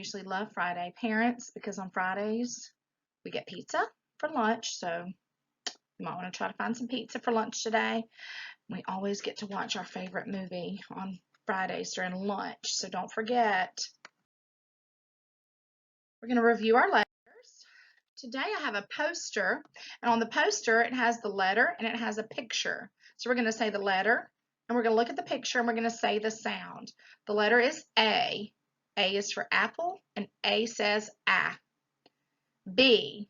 usually love Friday. Parents, because on Fridays we get pizza for lunch, so you might want to try to find some pizza for lunch today. We always get to watch our favorite movie on Fridays during lunch, so don't forget. We're going to review our letters. Today I have a poster, and on the poster it has the letter and it has a picture. So we're going to say the letter, and we're going to look at the picture, and we're going to say the sound. The letter is A. A is for apple, and A says ah. B.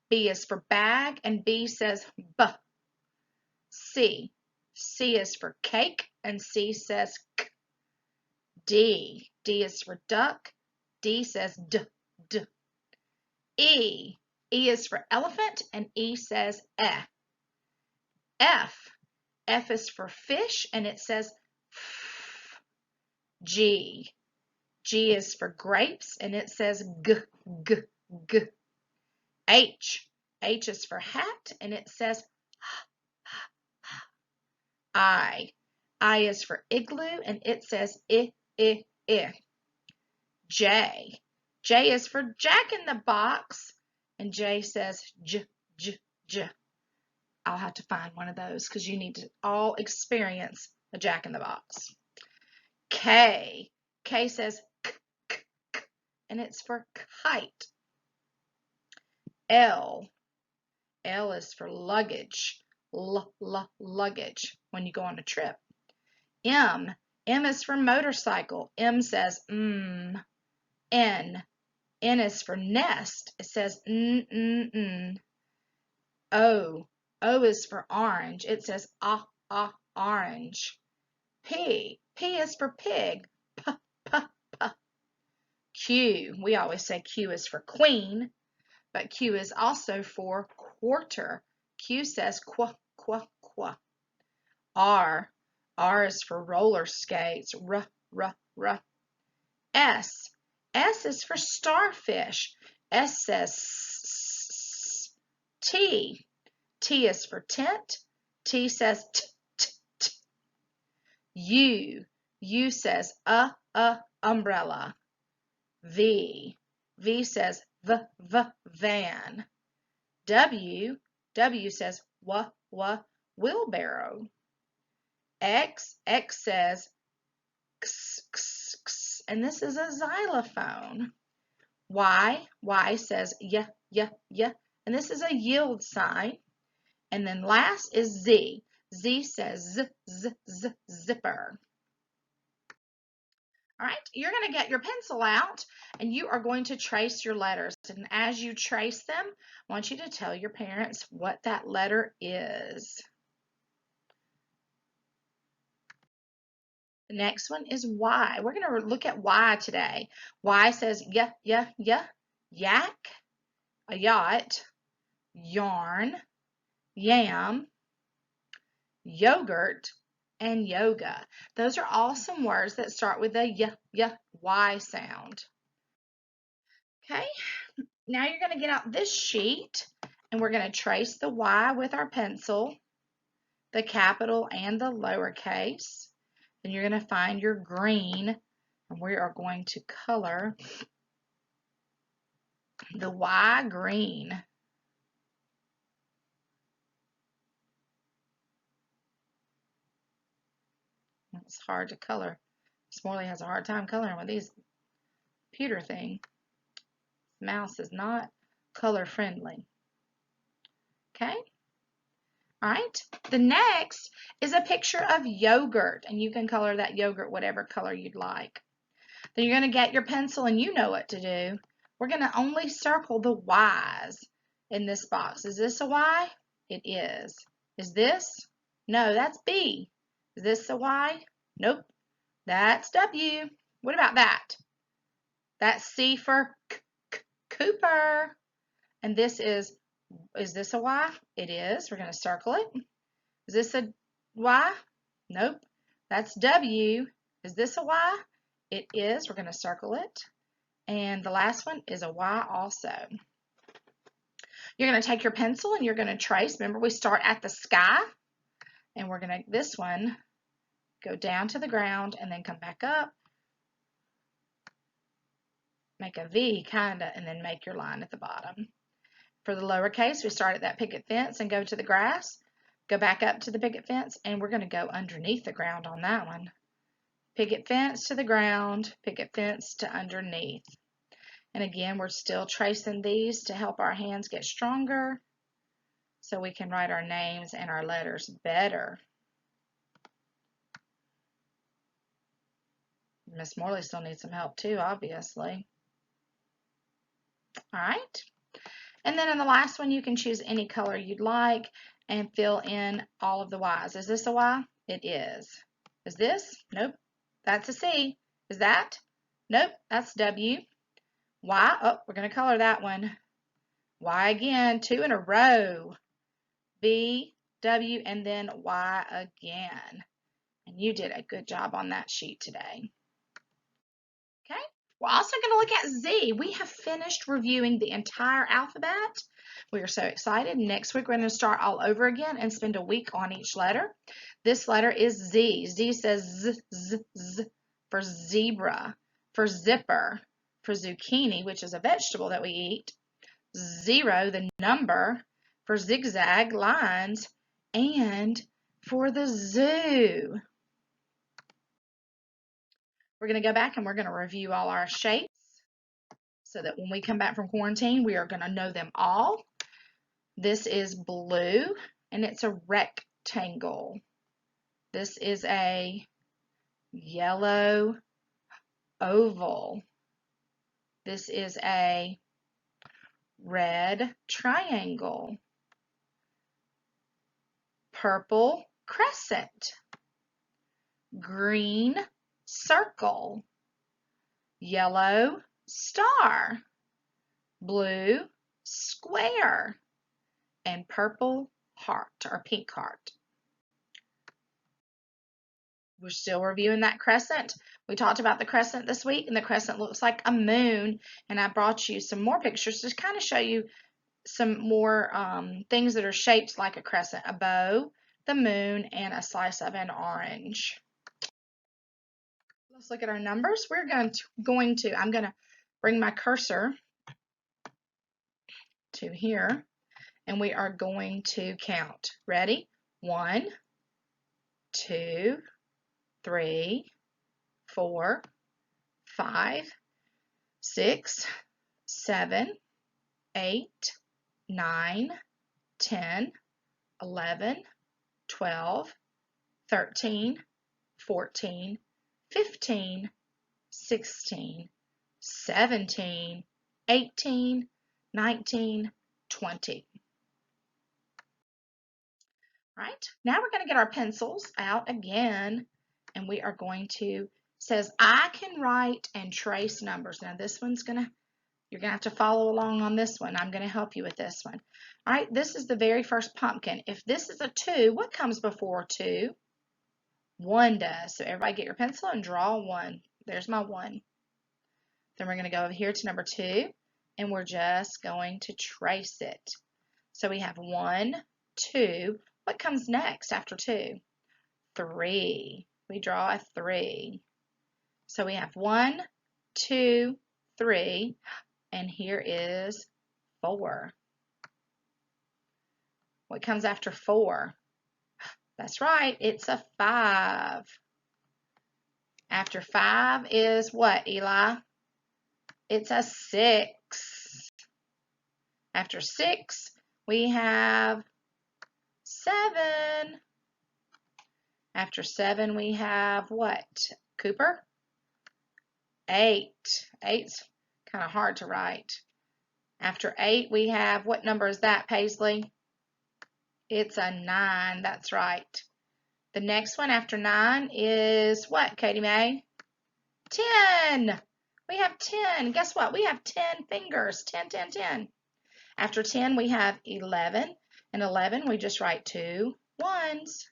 B is for bag, and B says B. C. C is for cake, and C says K. D. D is for duck. D says D. D. E. E is for elephant, and E says eh. F. F is for fish, and it says F. G. G is for grapes, and it says G. G. G. H. H is for hat, and it says I. I is for igloo, and it says I. J. J is for Jack in the Box, and J says J, J, J. I'll have to find one of those because you need to all experience a Jack in the Box. K. K says K, K, K, and it's for kite. L. L is for luggage. Luggage when you go on a trip. M. M is for motorcycle. M says N. N is for nest. It says n. O. O is for orange. It says orange. P. P is for pig. P. Q. We always say Q is for queen, but Q is also for quarter. Q says qu. R. R is for roller skates. R. S. S is for starfish. S says T. T is for tent. T says t. U. U says umbrella. V. V says van. W. W says wheelbarrow. X. X says x, and this is a xylophone. Y. Y says yeah, and this is a yield sign. And then last is Z. Z says zipper. All right, you're going to get your pencil out, and you are going to trace your letters. And as you trace them, I want you to tell your parents what that letter is. The next one is Y. We're going to look at Y today. Y says yeah, yak, a yacht, yarn, yam, yogurt, and yoga. Those are all some words that start with the Y sound. Okay, now you're going to get out this sheet, and we're going to trace the Y with our pencil, the capital and the lowercase. Then you're going to find your green, and we are going to color the Y green. It's hard to color. Smorley has a hard time coloring with these computer thing. Mouse is not color friendly. Okay? All right. The next is a picture of yogurt, and you can color that yogurt whatever color you'd like. Then you're going to get your pencil, and you know what to do. We're going to only circle the Y's in this box. Is this a Y? It is. Is this? No, that's B. Is this a Y? Nope. That's W. What about that? That's C for Cooper. And this is this a Y? It is. We're going to circle it. Is this a Y? Nope. That's W. Is this a Y? It is. We're going to circle it. And the last one is a Y also. You're going to take your pencil and you're going to trace. Remember, we start at the sky. And we're going to, this one, go down to the ground and then come back up. make a V kinda, and then make your line at the bottom. For the lowercase, we start at that picket fence and go to the grass, go back up to the picket fence, and we're going to go underneath the ground on that one. Picket fence to the ground, picket fence to underneath. And again, we're still tracing these to help our hands get stronger so we can write our names and our letters better. Miss Morley still needs some help too, obviously. All right. And then in the last one, you can choose any color you'd like and fill in all of the Y's. Is this a Y? It is. Is this? Nope. That's a C. Is that? Nope. That's W. Y. Oh, we're going to color that one. Y again. 2 in a row. B, W, and then Y again. And you did a good job on that sheet today. Okay. We're also going to look at Z. We have finished reviewing the entire alphabet. We are so excited. Next week, we're going to start all over again and spend a week on each letter. This letter is Z. Z says Z, Z, Z for zebra, for zipper, for zucchini, which is a vegetable that we eat. 0, the number, for zigzag lines, and for the zoo. We're going to go back and we're going to review all our shapes so that when we come back from quarantine, we are going to know them all. This is blue, and it's a rectangle. This is a yellow oval. This is a red triangle. Purple crescent. Green circle. Yellow star. Blue square. And purple heart or pink heart. We're still reviewing that crescent. We talked about the crescent this week, and the crescent looks like a moon. And I brought you some more pictures to kind of show you some more things that are shaped like a crescent. A bow, the moon, and a slice of an orange. Let's look at our numbers. We're I'm going to bring my cursor to here, and we are going to count. Ready? 1, 2, 3, 4, 5, 6, 7, 8, 9, 10, 11, 12, 13, 14, 15, 16, 17, 18, 19, 20. All right, now we're going to get our pencils out again, and we are going to, says I can write and trace numbers. Now this one's you're going to have to follow along on this one. I'm going to help you with this one. All right, this is the very first pumpkin. If this is a 2, what comes before 2? 1 does. So everybody get your pencil and draw 1. There's my 1. Then we're going to go over here to number 2, and we're just going to trace it. So we have 1, 2. What comes next after 2? 3. We draw a 3. So we have 1, 2, 3, and here is 4. What comes after 4? That's right, it's a 5. After 5 is what, Eli? It's a 6. After 6, we have 7. After 7, we have what, Cooper? 8. 8's kind of hard to write. After 8, we have, what number is that, Paisley? It's a 9, that's right. The next one after 9 is what, Katie Mae? 10. We have 10. Guess what? We have 10 fingers. 10, 10, 10. After 10, we have 11. And 11, we just write 2 ones.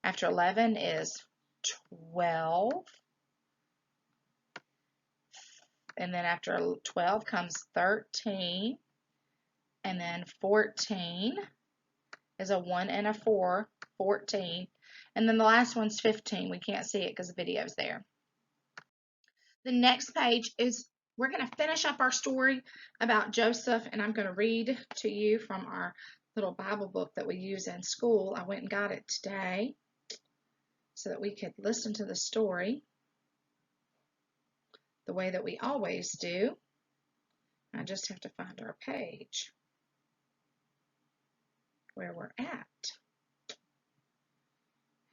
After 11 is 12. And then after 12 comes 13. And then 14 is a 1 and a 4. 14. And then the last one's 15. We can't see it because the video's there. The next page is we're going to finish up our story about Joseph, and I'm going to read to you from our little Bible book that we use in school. I went and got it today so that we could listen to the story the way that we always do. I just have to find our page where we're at.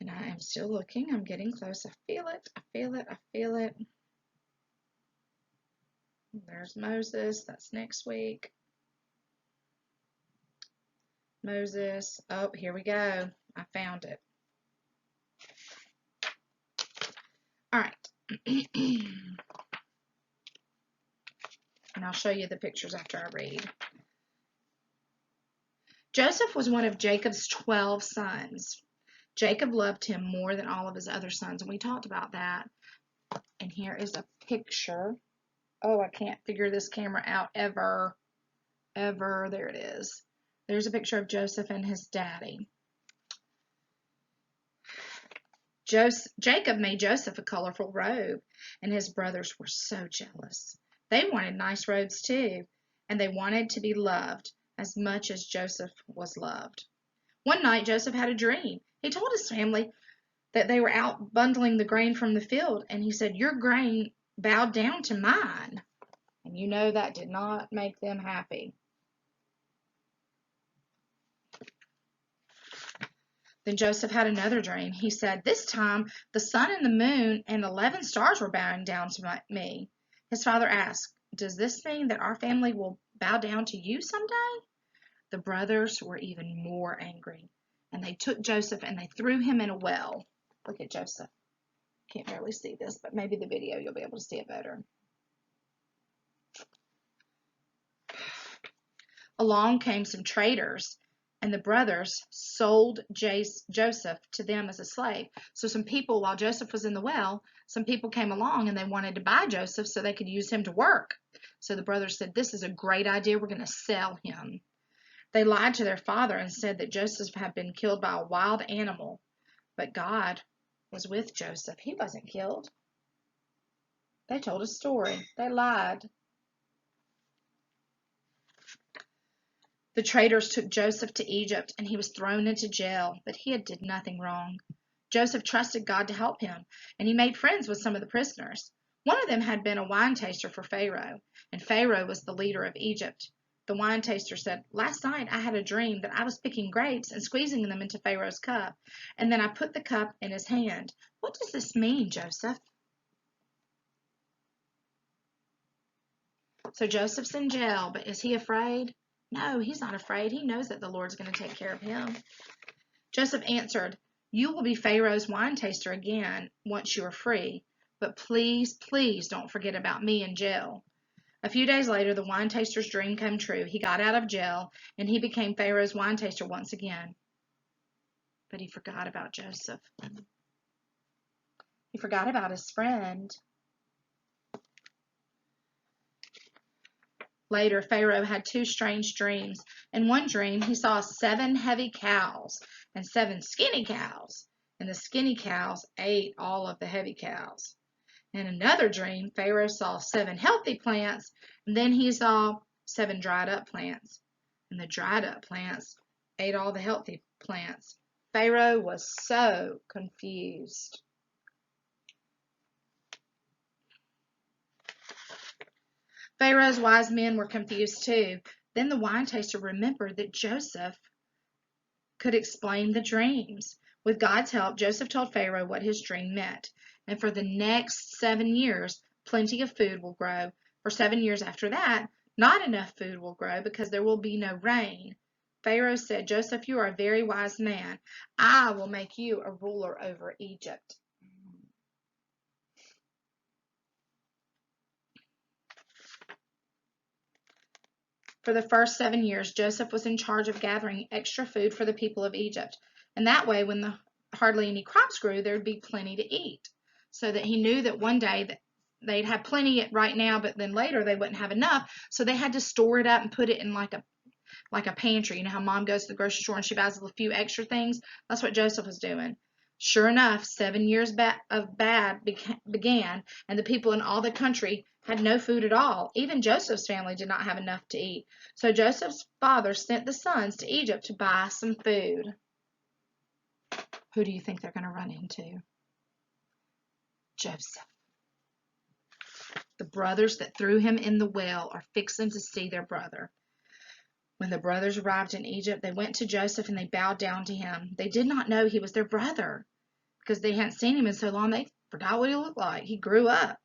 And I am still looking. I'm getting close. I feel it. I feel it. I feel it. There's Moses. That's next week. Moses. Oh, here we go. I found it. All right. And I'll show you the pictures after I read. Joseph was one of Jacob's 12 sons. Jacob loved him more than all of his other sons, and we talked about that. And here is a picture. Oh, I can't figure this camera out ever. There it is. There's a picture of Joseph and his daddy. Jacob made Joseph a colorful robe, and his brothers were so jealous. They wanted nice robes too, and they wanted to be loved as much as Joseph was loved. One night, Joseph had a dream. He told his family that they were out bundling the grain from the field, and he said, "Your grain bowed down to mine." And you know that did not make them happy. Then Joseph had another dream. He said, "This time the sun and the moon and 11 stars were bowing down to me." His father asked, "Does this mean that our family will bow down to you someday?" The brothers were even more angry, and they took Joseph and they threw him in a well. Look at Joseph. Can't barely see this, but maybe the video you'll be able to see it better. Along came some traders, and the brothers sold Joseph to them as a slave. So some people, while Joseph was in the well, some people came along and they wanted to buy Joseph so they could use him to work. So the brothers said, "This is a great idea. We're going to sell him." They lied to their father and said that Joseph had been killed by a wild animal. But God was with Joseph. He wasn't killed. They told a story. They lied. The traders took Joseph to Egypt, and he was thrown into jail, but he did nothing wrong. Joseph trusted God to help him, and he made friends with some of the prisoners. One of them had been a wine taster for Pharaoh, and Pharaoh was the leader of Egypt. The wine taster said, "Last night I had a dream that I was picking grapes and squeezing them into Pharaoh's cup, and then I put the cup in his hand. What does this mean, Joseph?" So Joseph's in jail, but is he afraid? No, he's not afraid. He knows that the Lord's going to take care of him. Joseph answered, "You will be Pharaoh's wine taster again once you are free, but please, please don't forget about me in jail." A few days later, the wine taster's dream came true. He got out of jail, and he became Pharaoh's wine taster once again. But he forgot about Joseph. He forgot about his friend. Later, Pharaoh had 2 strange dreams. In one dream, he saw 7 heavy cows and 7 skinny cows, and the skinny cows ate all of the heavy cows. In another dream, Pharaoh saw 7 healthy plants, and then he saw 7 dried up plants, and the dried up plants ate all the healthy plants. Pharaoh was so confused. Pharaoh's wise men were confused too. Then the wine taster remembered that Joseph could explain the dreams. With God's help, Joseph told Pharaoh what his dream meant. And for the next 7 years, plenty of food will grow. For 7 years after that, not enough food will grow because there will be no rain. Pharaoh said, "Joseph, you are a very wise man. I will make you a ruler over Egypt." For the first 7 years, Joseph was in charge of gathering extra food for the people of Egypt. And that way, when hardly any crops grew, there would be plenty to eat. So that he knew that one day that they'd have plenty right now, but then later they wouldn't have enough. So they had to store it up and put it in like a pantry. You know how mom goes to the grocery store and she buys a few extra things? That's what Joseph was doing. Sure enough, 7 years of bad began, and the people in all the country had no food at all. Even Joseph's family did not have enough to eat. So Joseph's father sent the sons to Egypt to buy some food. Who do you think they're going to run into? Joseph. The brothers that threw him in the well are fixing to see their brother. When the brothers arrived in Egypt, they went to Joseph and they bowed down to him. They did not know he was their brother because they hadn't seen him in so long. They forgot what he looked like. He grew up.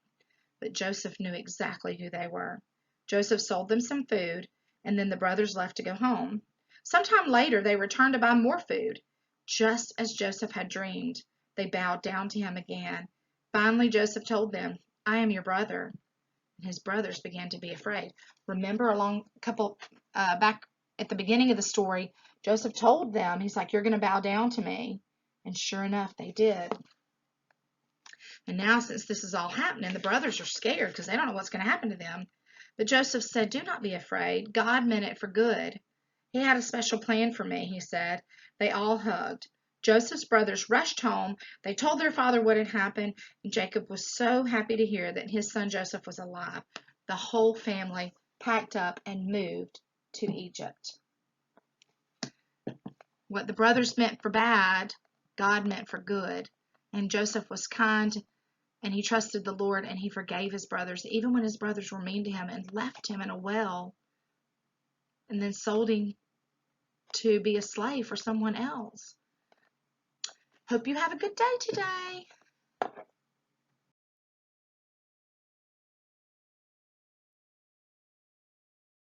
But Joseph knew exactly who they were. Joseph sold them some food, and then the brothers left to go home. Sometime later, they returned to buy more food. Just as Joseph had dreamed, they bowed down to him again. Finally, Joseph told them, "I am your brother." And his brothers began to be afraid. Remember, back at the beginning of the story, Joseph told them, he's like, "You're going to bow down to me." And sure enough, they did. And now, since this is all happening, the brothers are scared because they don't know what's going to happen to them. But Joseph said, "Do not be afraid. God meant it for good. He had a special plan for me," he said. They all hugged. Joseph's brothers rushed home. They told their father what had happened, and Jacob was so happy to hear that his son Joseph was alive. The whole family packed up and moved to Egypt. What the brothers meant for bad, God meant for good. And Joseph was kind, and he trusted the Lord, and he forgave his brothers, even when his brothers were mean to him and left him in a well and then sold him to be a slave for someone else. Hope you have a good day today.